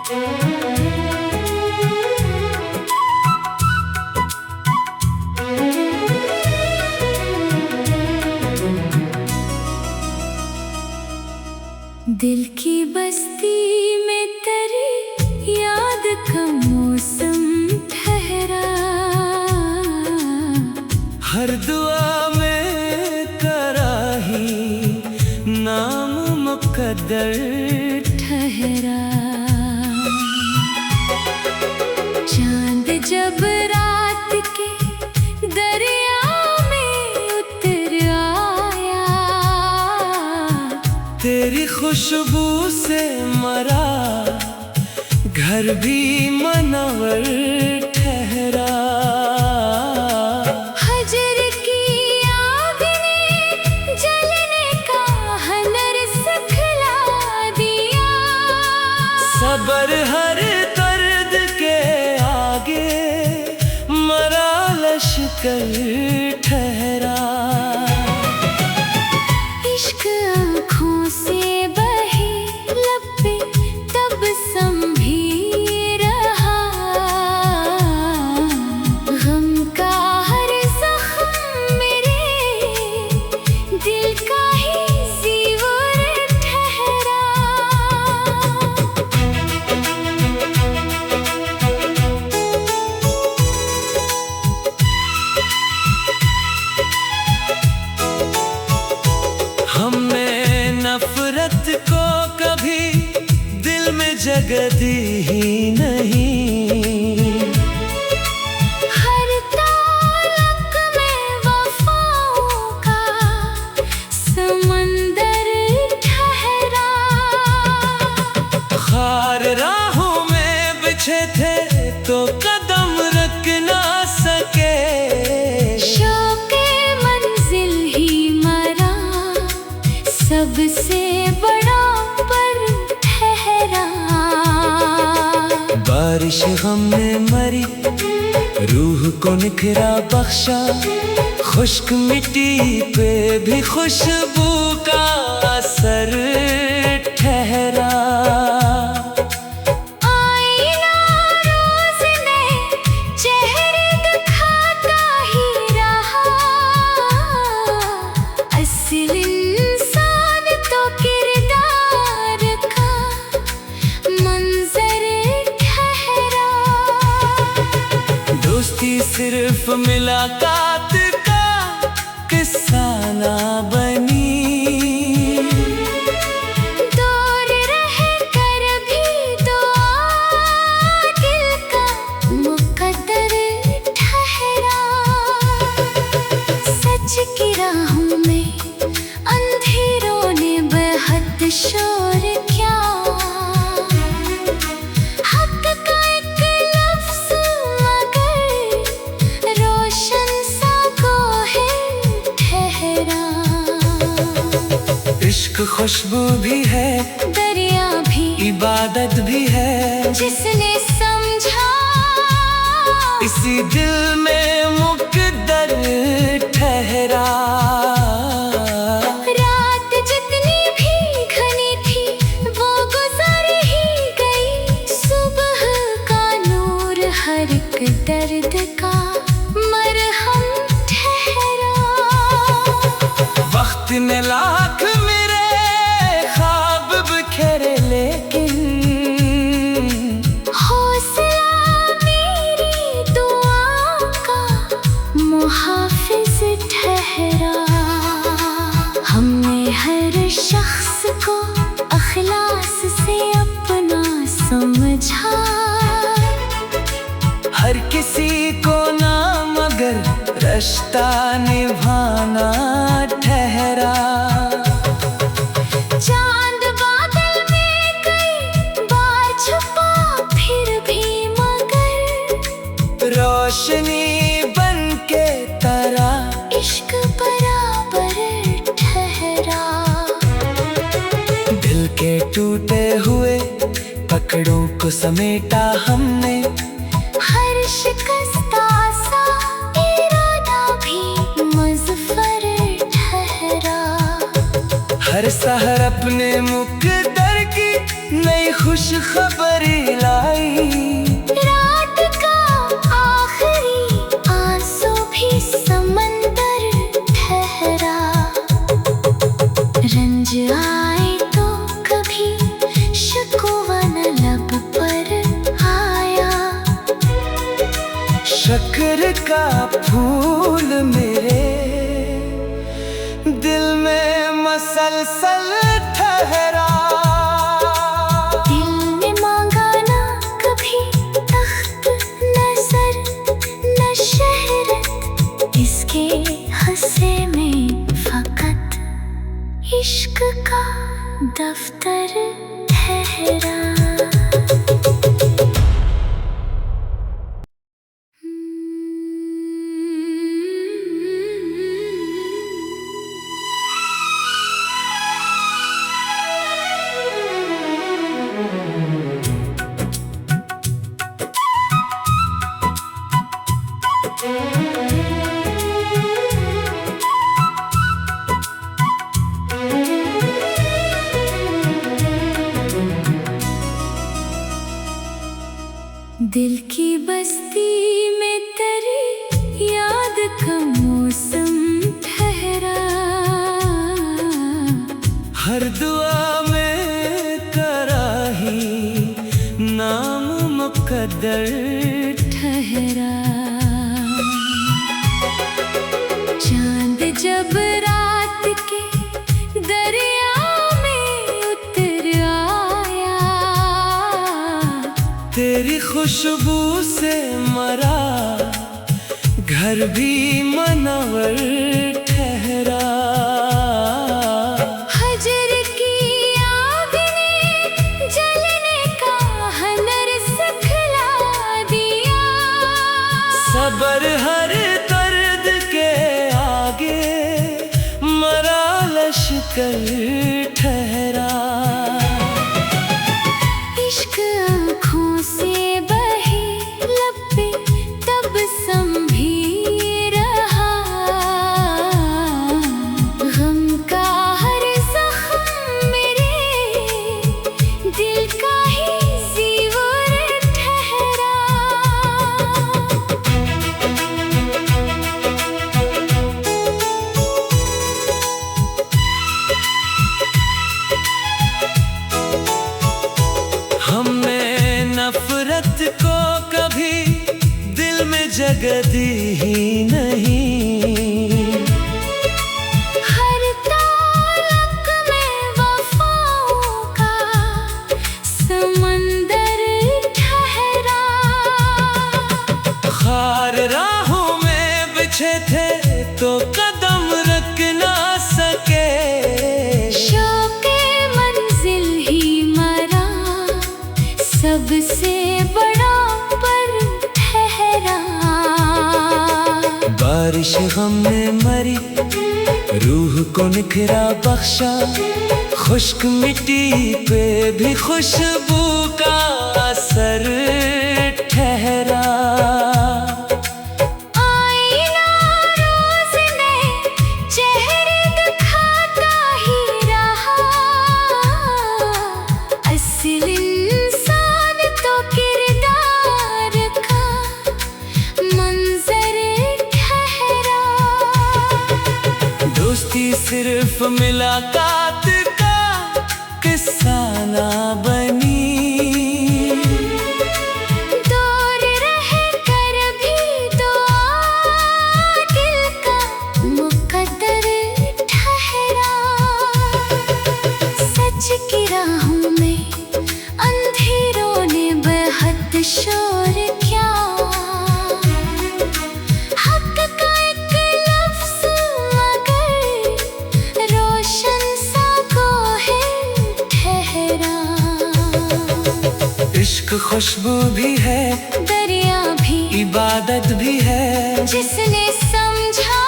दिल की बस्ती में तेरी याद का मौसम ठहरा, हर दुआ में कराही नाम मुकद्दर ठहरा। चांद जब रात के दरिया में उतर आया, तेरी खुशबू से मरा घर भी मनवर ठहरा। हजर की आग ने जलने का हुनर सिखला दिया, सबर हर दर्द के आगे मरा लश्कर ठहरा। इश्क आँखों से बहे लब पे तब संभी रहा, गम का हर जख्म मेरे दिल का ही ज़ीवर ठहरा। हमने नफरत को कभी दिल में जगह दी ही नहीं, हर तालक में वफाओं का समंदर ठहरा। खार राहों में बिछे थे तो कदम रख ना सके, शौक़े मंजिल ही मरा सबसे बड़ा पर ठहरा। बारिश गम में मरी रूह को निखरा बख्शा, खुश्क मिट्टी पे भी खुशबू का असर ठहरा। आईना रोज़ नए चेहरे दिखाता ही रहा, असल इंसान तो किरदार का मंजर ठहरा। दोस्ती सिर्फ मुलाकात का किस्सा ना बनी, दूर रह कर भी दुआ दिल का मुकद्दर ठहरा। सच की राहों में अंधेरों ने बेहद शोर किया, हक का एक लफ्ज़ मगर रोशन सा गोहर ठहरा। इश्क खुशबू भी है दरिया भी इबादत भी है, जिसने समझा इसी दिल में मुकद्दर ठहरा। रात जितनी भी घनी थी वो गुजर ही गई, सुबह का नूर हर एक दर्द का मरहम ठहरा। वक्त ने लाख मेरे ख्वाब बिखेरे लेकिन हौसला मेरी दुआ का मुहाफिज ठहरा। हमने हर शख्स को अखलास से अपना समझा, हर किसी को ना मगर रिश्ता निभाना ठहरा। चांद बादल में कई बार छुपा फिर भी मगर रोशनी बन के तरा इश्क बराबर ठहरा। दिल के टूटे हुए पकड़ों को समेटा हमने, हर शिकस्ता सा इरादा भी मुज़फ़्फ़र ठहरा। हर सहर अपने मुकद्दर की नई खुश खबरी लाई। रात का आखिरी आंसू भी समंदर ठहरा। रंज आए तो कभी शिकवा न लब पर आया। शक्र का फूल मेरे दिल में मसलसल ठहरा। दिल ने मांगा ना कभी तख्त न सर न शहरत, इसके हंसे में फकत इश्क का दफ्तर ठहरा। दिल की बस्ती में तेरी याद का मौसम ठहरा। हर दुआ में कराही नाम मुकद्दर ठहरा। चांद जब रात के दरिया में उतर आया। तेरी खुशबू से मरा घर भी मनवर ठहरा। हजर की आग ने जलने का हुनर सिखला दिया। सबर हर दर्द के आगे मरा लश्कर ठहरा। इश्क आँखों से बहे लब पे तब संभी रहा। गम का हर जख्म मेरे दिल का ही ज़ीवर ठहरा। हमने नफरत को कभी दिल में जगह दी ही नहीं। हर तालक में वफाओं का समंदर ठहरा। खार राहों में बिछे थे तो कदम रख ना सके। शौक़े मंजिल ही मरा सबसे बड़ा पर ठहरा। बारिश गम में मरी रूह को निखरा बख्शा। खुश्क मिट्टी पे भी खुशबू का असर ठहरा। आईना रोज़ नए चेहरे दिखाता ही रहा। असल इंसान तो किरदार का मंजर ठहरा। दोस्ती सिर्फ मुलाकात का किस्सा ना बनी। दूर रह कर भी दुआ दिल का मुकद्दर ठहरा। सच की राहों में अंधेरों ने बेहद शोर किया। हक का एक लफ्ज़ मगर रोशन सा गोहर ठहरा। इश्क खुशबू भी है दरिया भी इबादत भी है। जिसने समझा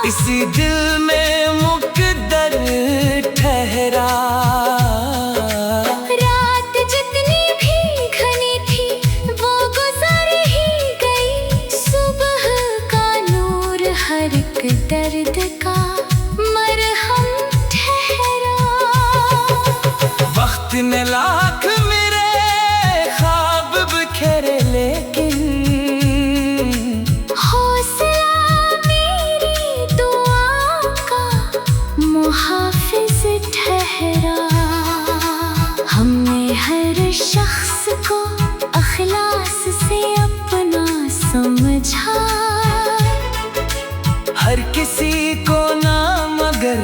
इसी दिल में मुकद्दर ठहरा। रात जितनी भी घनी थी वो गुजर ही गई। सुबह का नूर हर एक दर्द का मरहम ठहरा। वक्त इतने लाख मेरे ख्वाब बिखेरे लेकिन हौसला मेरी दुआ का मुहाफिज ठहरा। हमने हर शख्स को अखलास से अपना समझा, हर किसी को ना मगर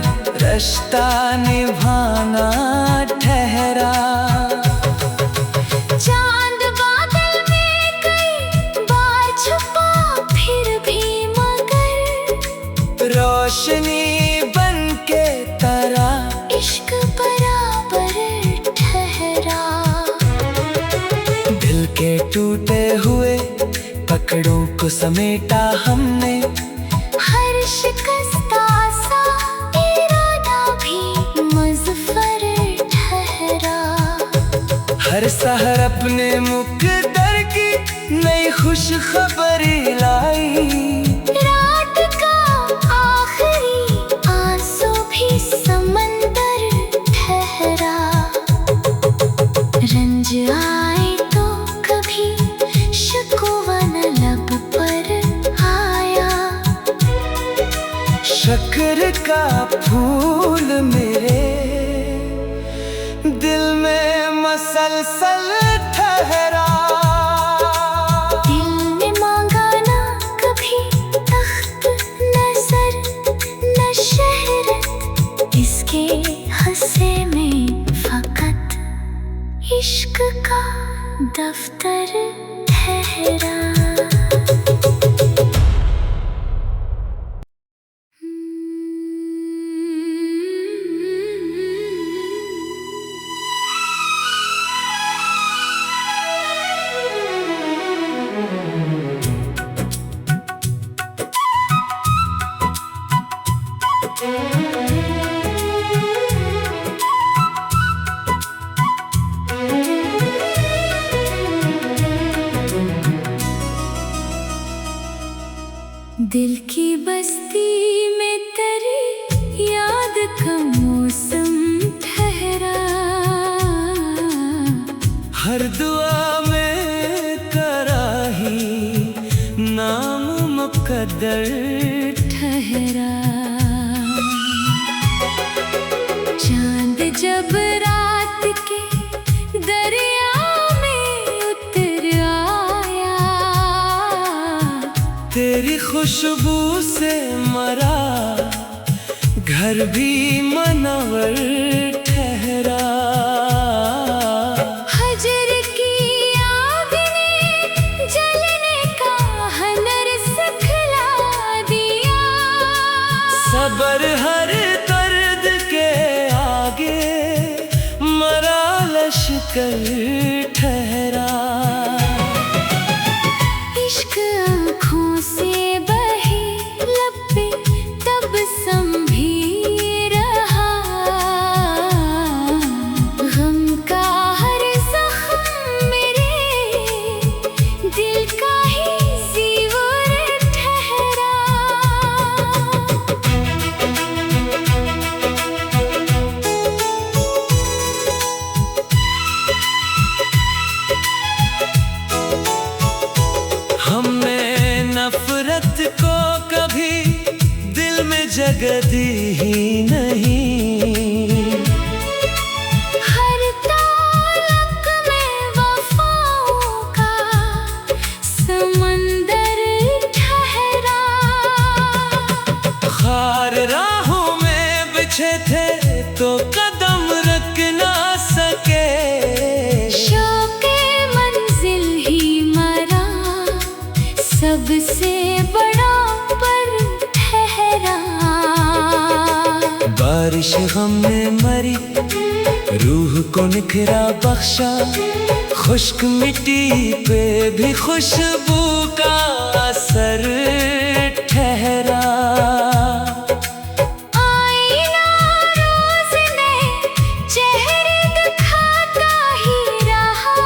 रिश्ता निभाना ठहरा। चांद बादल में कई बार छुपा फिर भी मगर रोशनी बन के तरा इश्क बराबर ठहरा। दिल के टूटे हुए पकड़ों को समेटा हमने, हर शिकस्ता सा इरादा भी मज़फ़र ठहरा। हर सहर अपने मुक़द्दर की नई खुश खबरी लाई। रात का आखिरी आंसू भी समंदर ठहरा। रंज आए तो कभी शिकवा न लब पर आया। शक्र का फूल मेरे दिल में मसलसल ठहरा। दिल ने मांगा ना कभी तख्त न सर न शहरत, इसके हस्से में फकत इश्क का दफ्तर ठहरा। दिल की बस्ती में तेरी याद का मौसम ठहरा। हर दुआ में कराही नाम मुक़द्दर ठहरा। चांद जब रात के दरिया में उतर आया, तेरी खुशबू से मरा घर भी मनवर ठहरा। हजर की आग ने जलने का हुनर सिखला दिया। सबर हर दर्द के आगे मरा लश्कर ठहरा। इश्क आँखों से बहे लब पे तब संभी रहा। गम का हर जख्म मेरे दिल का ही ज़ीवर ठहरा। हमने नफरत को कभी दिल में जगह दी ही नहीं। हर तालक में वफाओं का समंदर ठहरा। खार राहों में बिछे थे तो कदम रख ना सके। शौक़े मंजिल ही मरा सबसे बड़ा पर ठहरा। बारिश गम में मरी रूह को निखरा बख्शा। खुश्क मिट्टी पे भी खुशबू का असर ठहरा। आईना रोज़ नए चेहरे दिखाता ही रहा।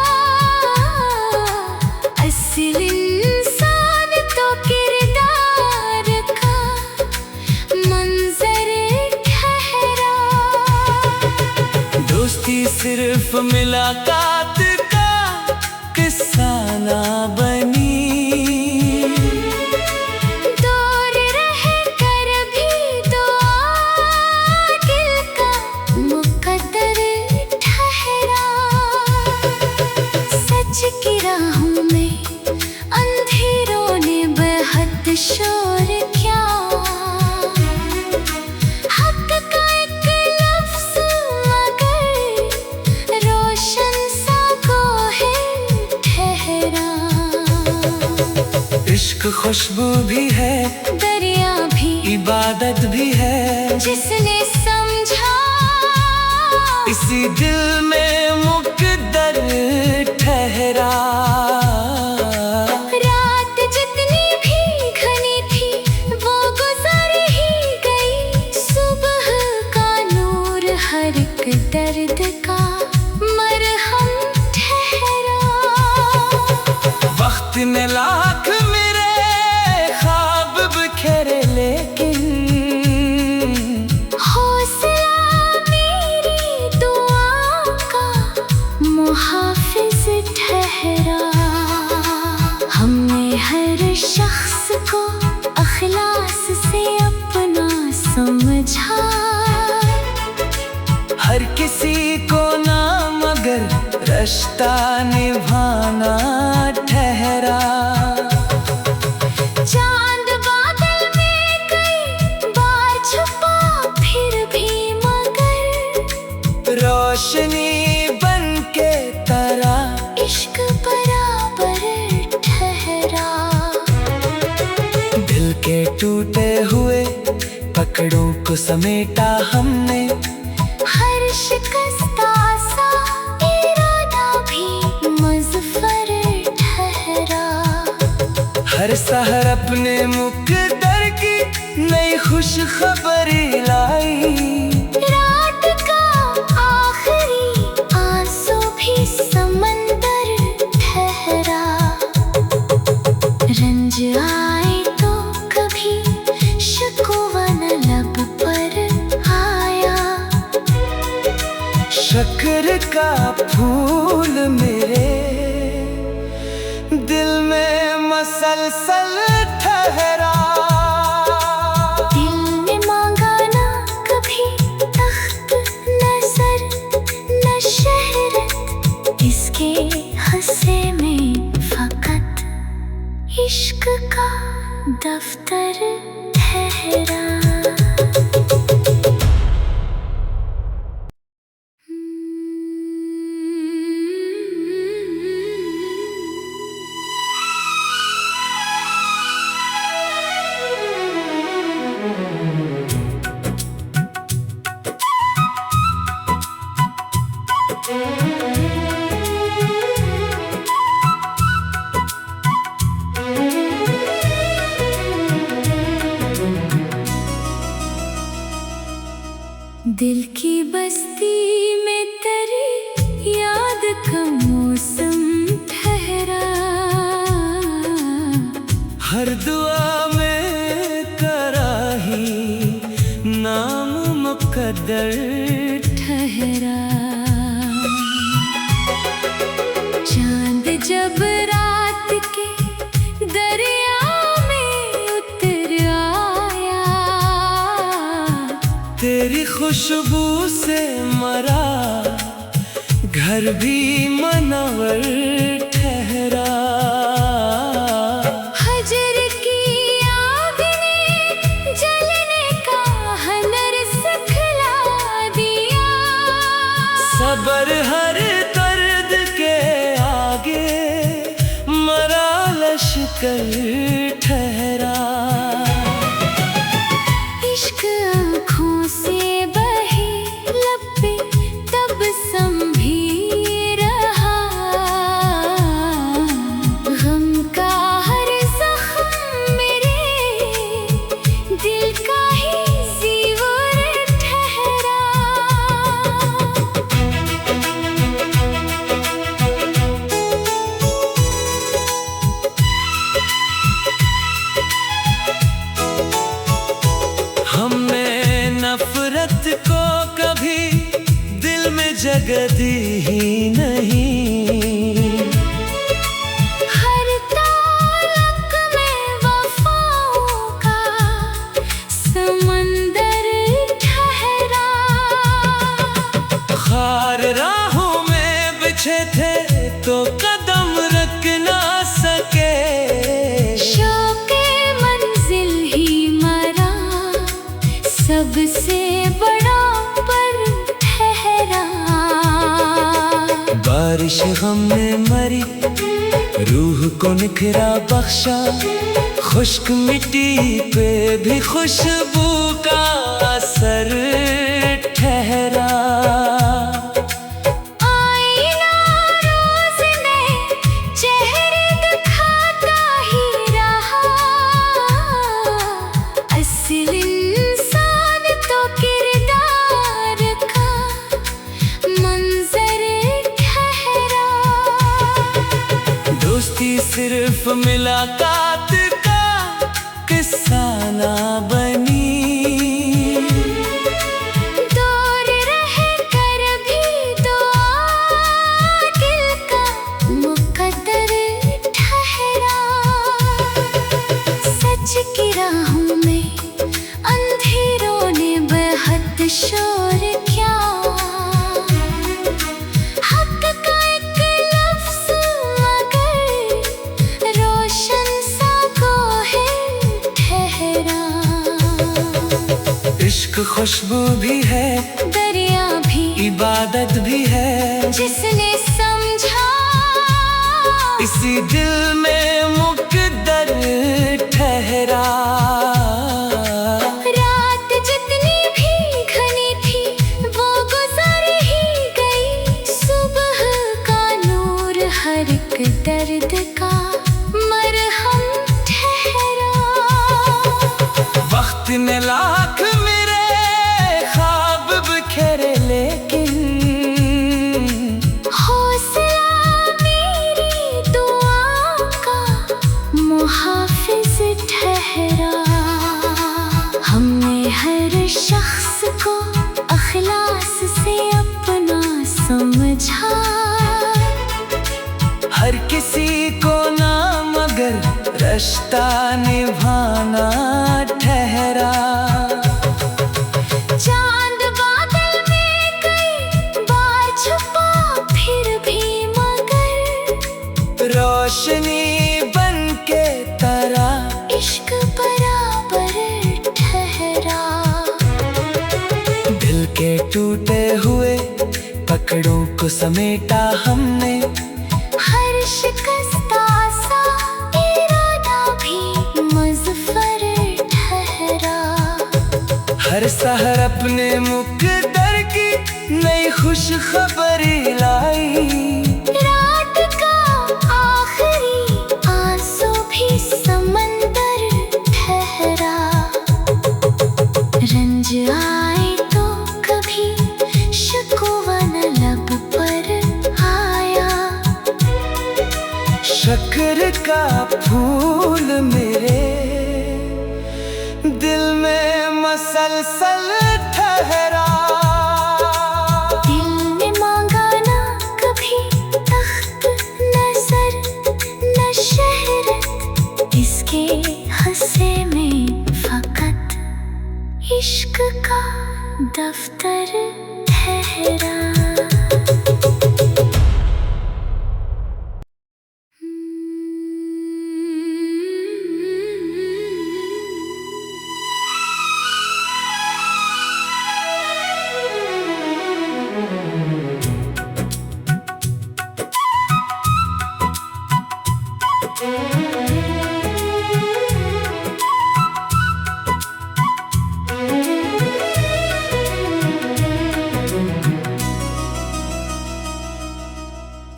असल इंसान तो किरदार का मंजर ठहरा। दोस्ती से सिर्फ मुलाकात का किस्सा ना बनी। दूर रह कर भी दुआ दिल का मुकद्दर ठहरा। सच की राहों में अंधेरों ने बेहद शोर किया। हक का एक लफ्ज़ मगर रोशन सा गोहर ठहरा। इश्क खुशबू भी है, दरिया भी, इबादत भी है। जिसने समझा इसी दिल में मुकद्दर ठहरा। रात जितनी भी घनी थी वो गुजर ही गई। सुबह का नूर हर एक दर्द का मरहम ठहरा। वक्त ने लाख मेरे ख्वाब बिखेरे लेकिन हौसला मेरी दुआ का मुहाफिज ठहरा। हमने हर शख्स को अखलास से अपना समझा। हर किसी को ना मगर रिश्ता निभाना ठहरा। चांद बादल में कई बार छुपा फिर भी मगर रोशनी बन के तरा। इश्क बराबर ठहरा। दिल के टूटे हुए पकड़ों को समेटा हमने। हर शिकस्ता सा इरादा भी मज़फ़र ठहरा। हर सहर अपने मुकद्दर की नई खुश खबरी लाई। रात का आखिरी आंसू भी समंदर ठहरा। रंज आए तो कभी शिकवा न लब पर आया। शक्र का फूल मेरे दिल में मसलसल ठहरा। दिल ने मांगा ना कभी तख्त न सर न शहरत। इसके हंसे में फकत इश्क का दफ्तर ठहरा। दिल की बस्ती में तेरी याद का मौसम ठहरा। हर दुआ में कराही नाम मुकद्दर ठहरा। चांद जब रात के दरिया में उतर आया। तेरी खुशबू से मरा घर भी मनवर ठहरा। हजर की आग ने जलने का हुनर सिखला दिया। सब्र हर दर्द के आगे मरा लश्कर ठहरा। इश्क आँखों से बहे लब पे तब संभी रहा। ही नहीं। हर तालक में वफाओं का समंदर ठहरा। खार राहों में बिछे थे तो कदम रख ना सके। शौक़े मंजिल ही मरा, सबसे बड़ा पर ठहरा। बारिश गम में मरी, रूह को निखरा बख्शा। खुश्क मिट्टी पे भी खुशबू का असर ठहरा। आईना रोज़ नए चेहरे दिखाता ही रहा। असल इंसान तो किरदार का मंजर ठहरा। दोस्ती सिर्फ मुलाकात का किस्सा ना बनी। दूर रह कर भी दुआ दिल का मुकद्दर ठहरा। सच की राहों में अंधेरों ने बेहद शोर किया। हक का एक लफ्ज़ मगर रोशन सा गोहर ठहरा। इश्क खुशबू भी है, दरिया भी इबादत भी है। जिसने समझा इसी दिल में मुकद्दर ठहरा। रात जितनी भी घनी थी वो गुजर ही गई। सुबह का नूर हर एक दर्द का मरहम ठहरा। वक्त ने लाख मेरे ख्वाब बिखेरे लेकिन हौसला मेरी दुआ का मुहाफिज ठहरा। हमने हर शख्स को अखलास से अपना समझा। हर किसी को ना मगर रिश्ता निभाना ठहरा। चांद बादल में कई बार छुपा फिर भी मगर रोशनी बन के तरा। इश्क बराबर ठहरा। दिल के टूटे हुए पकड़ों को समेटा हमने। हर शिकस्ता सा इरादा भी मज़फ़र ठहरा। हर सहर अपने मुकद्दर की नई खुश खबरी लाई। रात का आखिरी आंसू भी समंदर ठहरा। रंज आए तो कभी शिकवा न लब पर आया। शक्र का फूल मेरे दिल में मसलसल ठहरा। दिल ने मांगा ना कभी तख्त न सर न शहरत। इसके हंसे में फकत इश्क का दफ्तर ठहरा।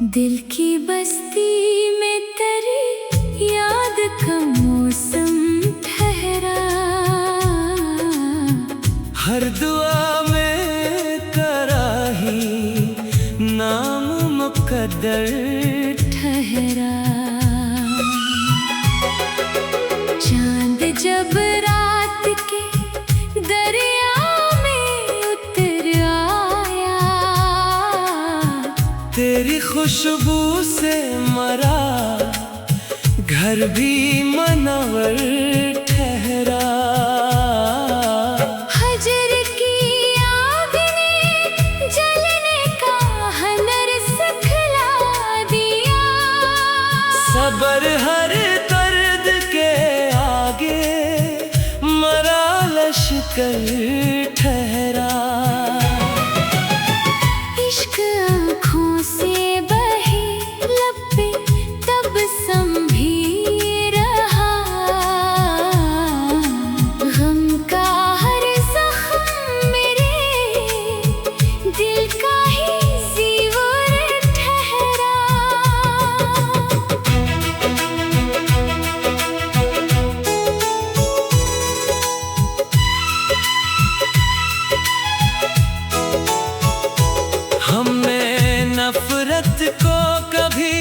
दिल की बस्ती में तेरी याद का मौसम ठहरा। हर दुआ में कराही नाम मुकद्दर ठहरा। चांद जब रात के दरिया में उतर आया। तेरी खुशबू से मरा घर भी मनवर ठहरा। हजर की आग ने जलने का हुनर सिखला दिया। सबर हर दर्द के आगे मरा लश्कर ठहरा। इश्क आँखों से बहे लब पे तब संभी रहा। गम का हर जख्म मेरे दिल का ही ज़ीवर ठहरा। हमने नफरत को कभी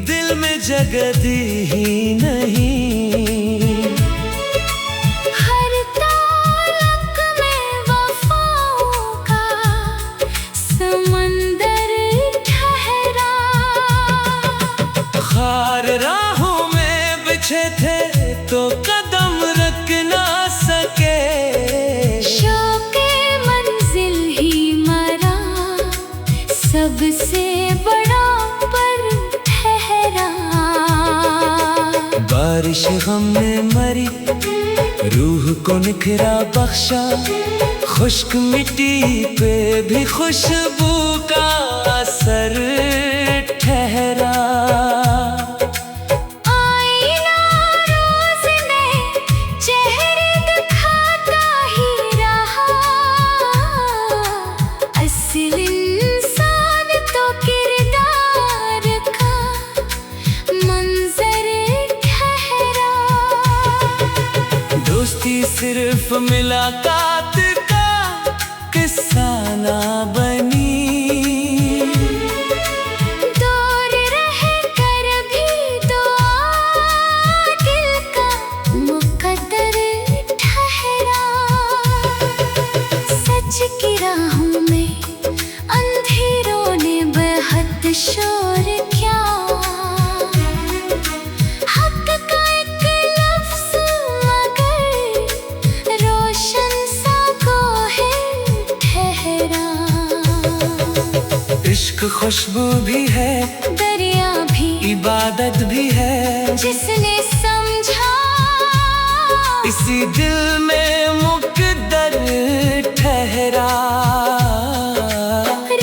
दिल में जगह दी ही नहीं। हर तालक में वफाओं का समंदर ठहरा। खार राहों में बिछे थे तो कदम रख ना सके। शौक़े मंजिल ही मरा सबसे बड़ा पर ठहरा। बारिश गम में मरी रूह को निखरा बख्शा। खुश्क मिट्टी पे भी खुशबू का असर ठहरा। आईना रोज़ नए चेहरे दिखाता ही रहा। असल इंसान तो किरदार का मंजर ठहरा। दोस्ती सिर्फ मुलाकात का किस्सा ना बनी। दूर रह कर भी दुआ दिल का मुकद्दर ठहरा। सच की राहों में अंधेरों ने बेहद शोर किया। हक का एक लफ्ज़ मगर रोशन सा गोहर ठहरा। इश्क खुशबू भी है दरिया भी इबादत भी है। जिसने समझा इसी दिल में मुकद्दर ठहरा।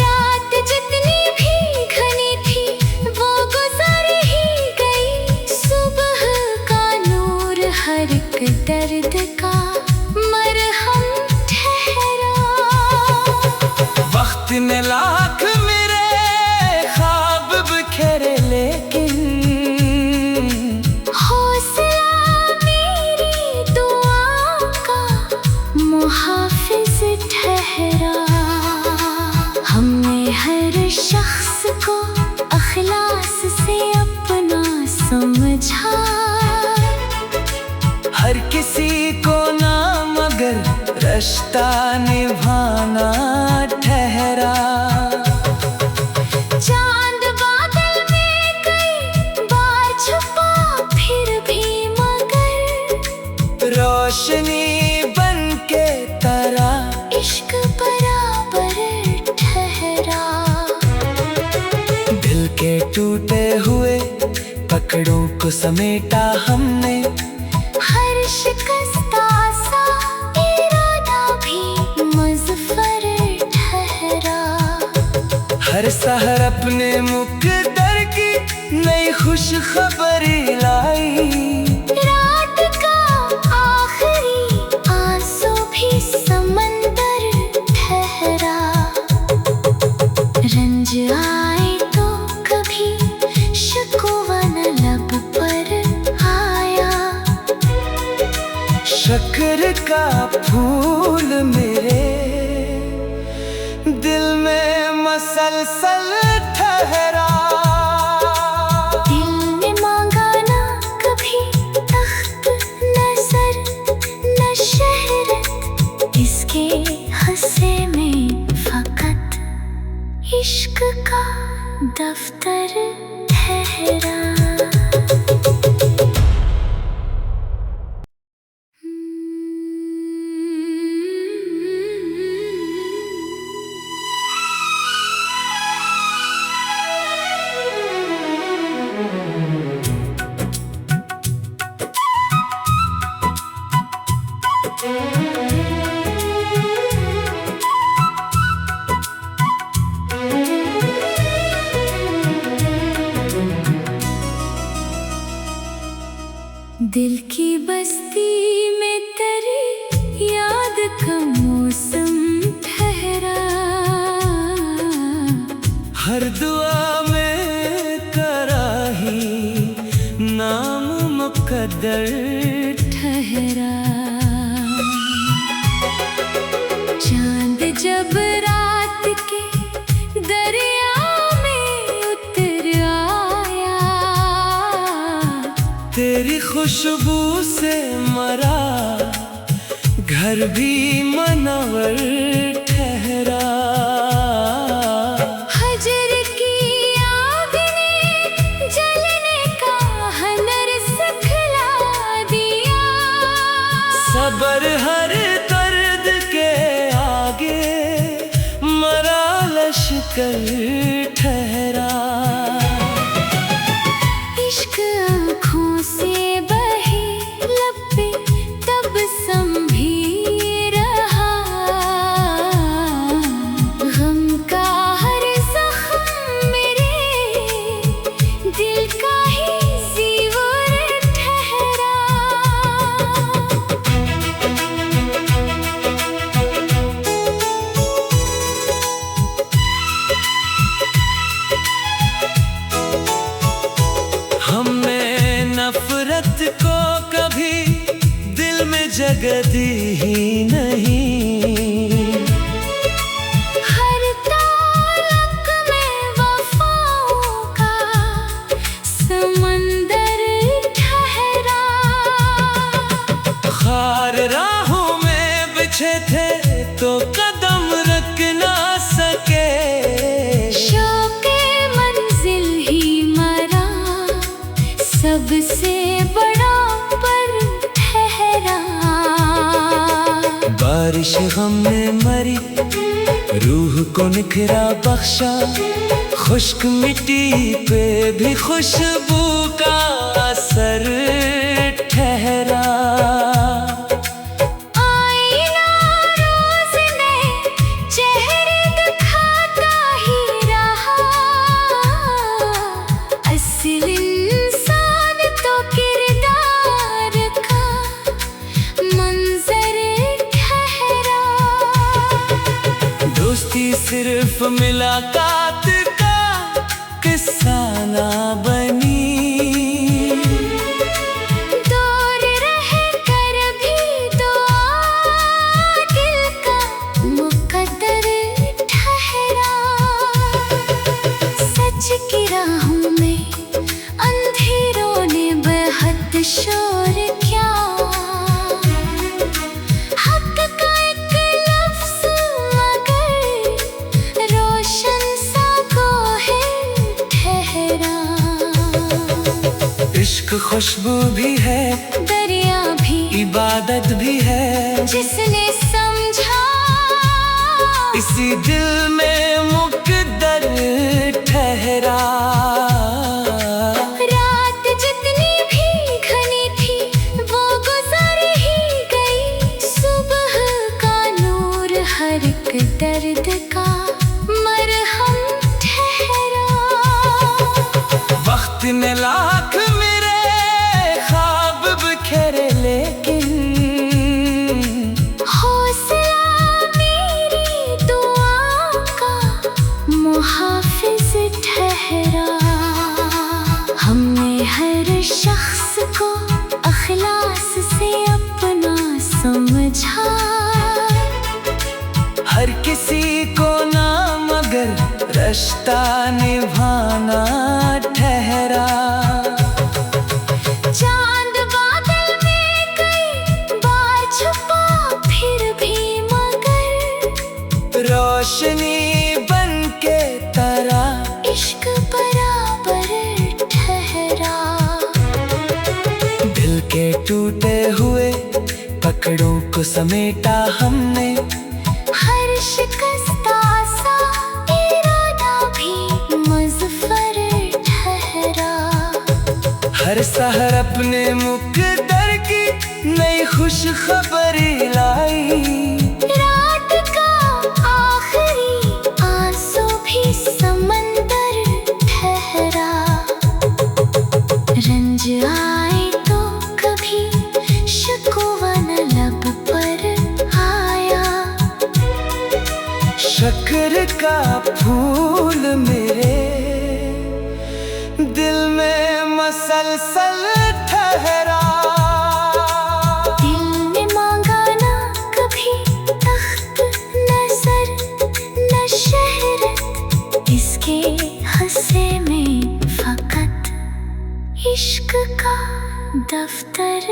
रात जितनी भी घनी थी वो गुजर ही गई। सुबह का नूर हर एक दर्द का मरहम ठहरा। वक्त ने लाख मेरे ख्वाब बिखेरे लेकिन हौसला मेरी दुआ का मुहाफिज ठहरा। हमने हर शख्स को अखलास से अपना समझा। हर किसी को ना मगर रिश्ता निभाना ठहरा। चांद बादल में कई बार छुपा फिर भी मगर रोशनी बन के तरा। इश्क बराबर ठहरा। दिल के टूटे हुए पकड़ों को समेटा हमने। हर शिकस्ता सा इरादा भी मुज़फ़्फ़र ठहरा। हर सहर अपने मुकद्दर की नई खुश खबरी लाई। रात का आखिरी आंसू भी समंदर ठहरा। रंज आए तो कभी शिकवा न लब पर आया। शक्र का फूल मेरे दिल में मसलसल ठहरा। दिल ने मांगा ना कभी दफ्तर ठहरा। दिल की बस्ती में तेरी याद का मौसम ठहरा। हर दुआ में कराही नाम मुकद्दर ठहरा। चांद जब रात के दरिया में उतर आया, तेरी खुशबू से मरा घर भी मनवर ठहरा। हजर की आग ने जलने का हुनर सिखला दिया। सबर हर दर्द के आगे मरा लश्कर ठहरा। इश्क आँखों से बहे लब पे तब संभी रहा। गम का हर जख्म मेरे दिल का ही ज़ीवर ठहरा। हमने नफरत को कभी दिल में जगह दी ही नहीं। हर तालक में वफाओं का समंदर ठहरा। खार राहों में बिछे थे तो कदम रख ना सके। शौक़े मंजिल ही मरा सबसे बड़ा पर ठहरा। बारिश गम में मरी रूह को निखरा बख्शा। खुश्क मिट्टी पे भी खुशबू का असर ठहरा। आईना रोज़ नए चेहरे दिखाता ही रहा। असल इंसान तो किरदार का मंजर ठहरा। दोस्ती सिर्फ मुलाकात का किस्सा ना बनी। दूर रह कर भी दुआ दिल का मुकद्दर ठहरा। सच की राहों में अंधेरों ने बेहद शोर किया। हक का एक लफ्ज़ मगर रोशन सा गोहर ठहरा। इश्क खुशबू भी है, दरिया भी इबादत भी है। जिसने समझा इसी दिल में मुकद्दर ठहरा। रात जितनी भी घनी थी वो गुजर ही गई। सुबह का नूर हर एक दर्द का मरहम ठहरा। वक्त ने लाख मेरे ख्वाब बिखेरे लेकिन हौसला मेरी दुआ का मुहाफिज ठहरा। हमने हर शख्स को अखलास से अपना समझा। हर किसी को ना मगर रिश्ता निभाना ठहरा। चांद बादल में कई बार छुपा फिर भी मगर रोशनी बन के तरा इश्क टुकड़ों को समेटा हमने, हर शिकस्ता सा इरादा भी मुज़फ़्फ़र ठहरा। हर सहर अपने मुक़द्दर की नई खुश खबरी लाई। रात का आखिरी आंसू भी समंदर ठहरा। रंज आए तो कभी शिकवा न लब पर आया। शक्र का फूल मेरे दिल में मसलसल ठहरा। दिल ने मांगा ना कभी तख्त न सर न शहरत, इसके हंसे में फकत इश्क का दफ्तर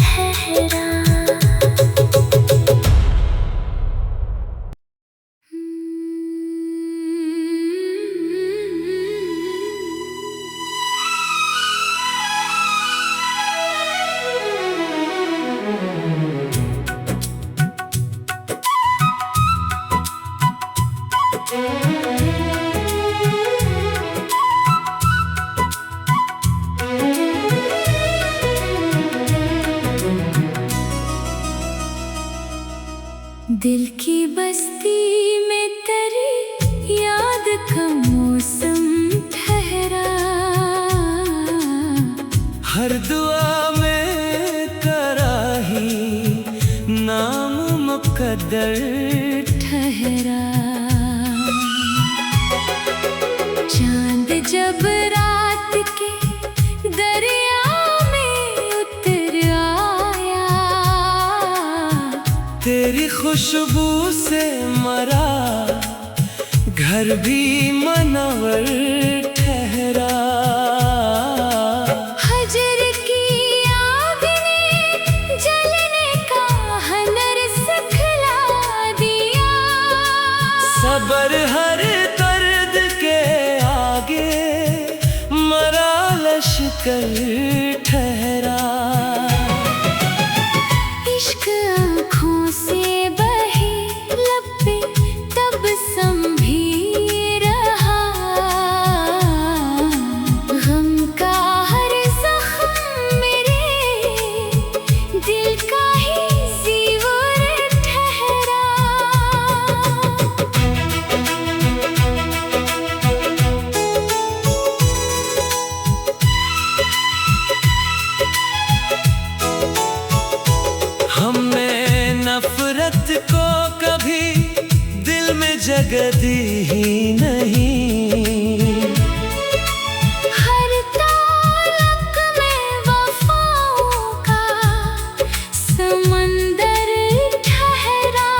ठहरा। दिल की बस्ती में तेरी याद का मौसम ठहरा। हर दुआ में कराही नाम मुक़द्दर ठहरा। चांद जब रात के दरिया में उतर आया, तेरी खुशबू से मरा घर भी मनवर ठहरा। हजर की आग ने जलने का हुनर सिखला दिया। सब्र हर दर्द के आगे मरा लश्कर ठहरा। इश्क आँखों से बहे लब पे तब संभी रहा। गम का हर जख्म मेरे दिल का ही ज़ीवर ठहरा। हमने नफरत को कभी दिल में जगह दी ही नहीं। हर तालक में वफ़ाओं का समंदर ठहरा।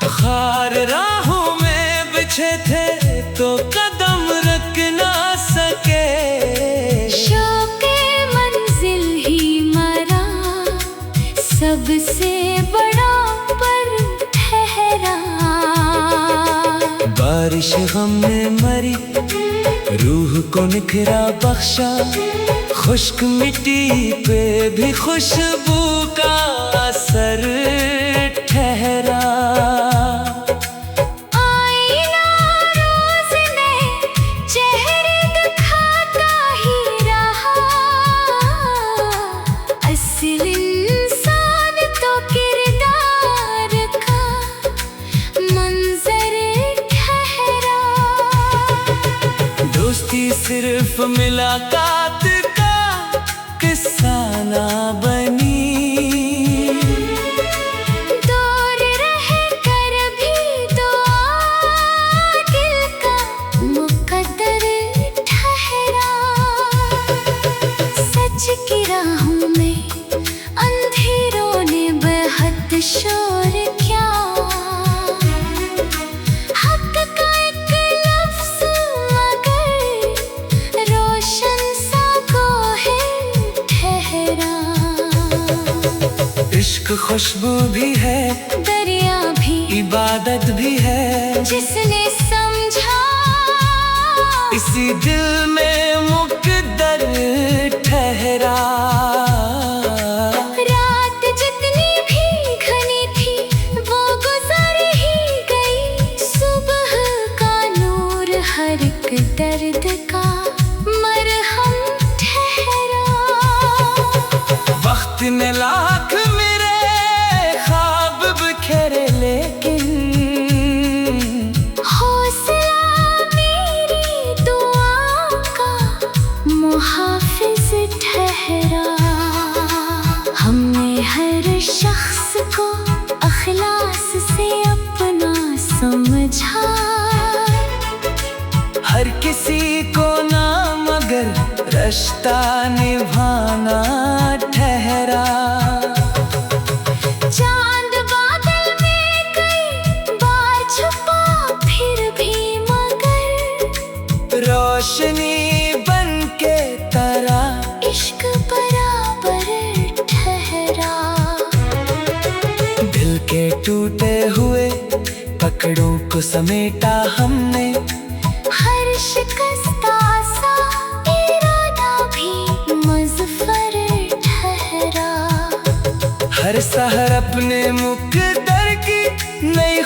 खार राहों में बिछे थे तो कदम रख ना सके। शौक़े मंजिल ही मरा सबसे बड़ा पर ठहरा। बारिश गम में मरी रूह को निखरा बख्शा। खुश्क मिट्टी पे भी खुशबू का असर ठहरा। आईना रोज़ नए चेहरे दिखाता ही रहा। असल इंसान तो किरदार का मंजर ठहरा। दोस्ती सिर्फ मुलाकात का किस्सा ना बनी। दूर रह कर भी दुआ दिल का मुक़द्दर ठहरा। सच की राहों में अंधेरों ने बेहद शोर किया। हक का एक लफ्ज़ मगर रोशन सा गोहर ठहरा। इश्क खुशबू भी है, दरिया भी इबादत भी है। जिसने समझा इसी दिल में मुक़द्दर ठहरा। रात दर्द का मरहम ठहरा। वक्त ने लाख मेरे ख्वाब बिखेरे लेकिन हौसला मेरी दुआ का मुहाफिज ठहरा। हमने हर शख्स को अखलास से अपना समझा। हर किसी को ना मगर रिश्ता निभाना ठहरा। चांद बादल में कई बार छुपा फिर भी मगर रोशनी बन के तरा इश्क बराबर ठहरा। दिल के टूटे हुए पकड़ों को समेटा हमने। हर शिकस्ता सा इरादा भी मज़फ़र ठहरा। हर सहर अपने मुक़द्दर की नई